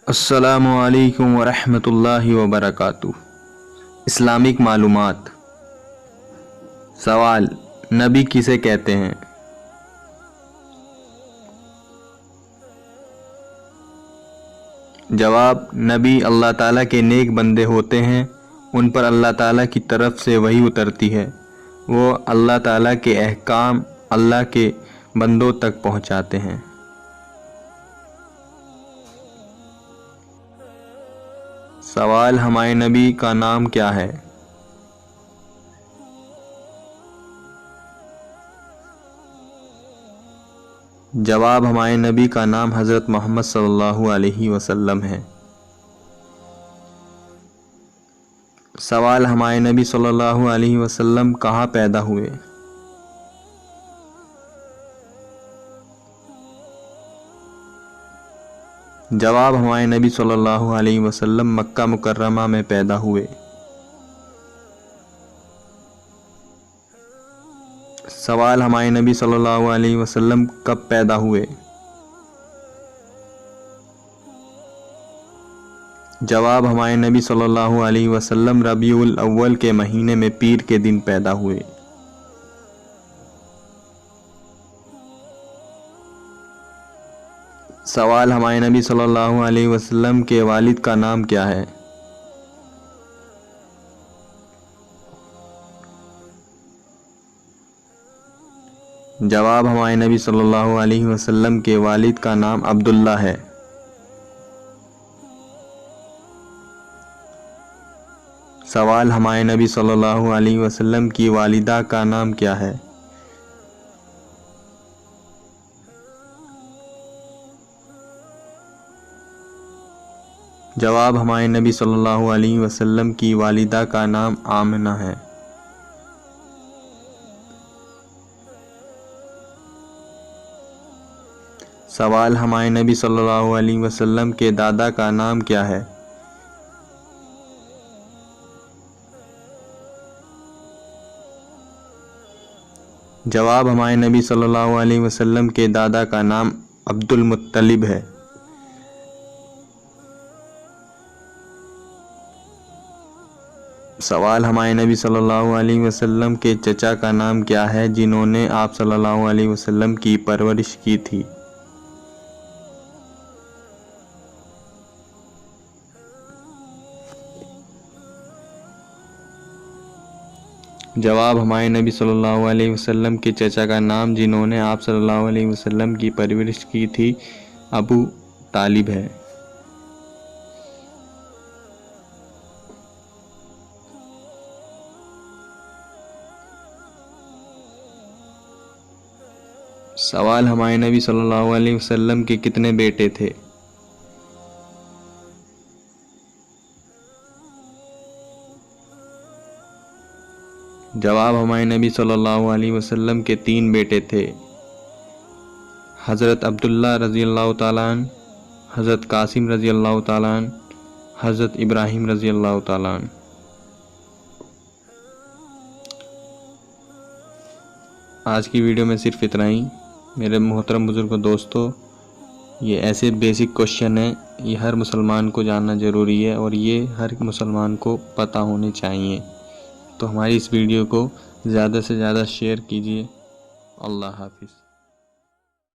السلام علیکم ورحمۃ اللہ وبرکاتہ۔ اسلامک معلومات۔ سوال: نبی کسے کہتے ہیں؟ جواب: نبی اللہ تعالیٰ کے نیک بندے ہوتے ہیں، ان پر اللہ تعالیٰ کی طرف سے وحی اترتی ہے، وہ اللہ تعالیٰ کے احکام اللہ کے بندوں تک پہنچاتے ہیں۔ سوال: ہمارے نبی کا نام کیا ہے؟ جواب: ہمارے نبی کا نام حضرت محمد صلی اللہ علیہ وسلم ہے۔ سوال: ہمارے نبی صلی اللہ علیہ وسلم کہاں پیدا ہوئے؟ جواب: ہمارے نبی صلی اللہ علیہ وسلم مکہ مکرمہ میں پیدا ہوئے۔ سوال: ہمارے نبی صلی اللہ علیہ وسلم کب پیدا ہوئے؟ جواب: ہمارے نبی صلی اللہ علیہ وسلم ربیع الاول کے مہینے میں پیر کے دن پیدا ہوئے۔ سوال: ہمارے نبی صلی اللہ علیہ وسلم کے والد کا نام کیا ہے؟ جواب: ہمارے نبی صلی اللہ علیہ وسلم کے والد کا نام عبداللہ ہے۔ سوال: ہمارے نبی صلی اللہ علیہ وسلم کی والدہ کا نام کیا ہے؟ جواب: ہمارے نبی صلی اللہ علیہ وسلم کی والدہ کا نام آمنہ ہے۔ سوال: ہمارے نبی صلی اللہ علیہ وسلم کے دادا کا نام کیا ہے؟ جواب: ہمارے نبی صلی اللہ علیہ وسلم کے دادا کا نام عبد المطلب ہے۔ سوال: ہمارے نبی صلی اللہ علیہ وسلم کے چچا کا نام کیا ہے جنہوں نے آپ صلی اللہ علیہ وسلم کی پرورش کی تھی؟ جواب: ہمارے نبی صلی اللہ علیہ وسلم کے چچا کا نام جنہوں نے آپ صلی اللہ علیہ وسلم کی پرورش کی تھی ابو طالب ہے۔ سوال: ہمارے نبی صلی اللہ علیہ وسلم کے کتنے بیٹے تھے؟ جواب: ہمارے نبی صلی اللہ علیہ وسلم کے 3 بیٹے تھے، حضرت عبداللہ رضی اللہ تعالیٰ عنہ، حضرت قاسم رضی اللہ تعالیٰ عنہ، حضرت ابراہیم رضی اللہ تعالیٰ عنہ۔ آج کی ویڈیو میں صرف اتنا ہی۔ میرے محترم بزرگ دوستو، یہ ایسے بیسک کوشچن ہیں، یہ ہر مسلمان کو جاننا ضروری ہے اور یہ ہر مسلمان کو پتہ ہونے چاہیے۔ تو ہماری اس ویڈیو کو زیادہ سے زیادہ شیئر کیجیے۔ اللہ حافظ۔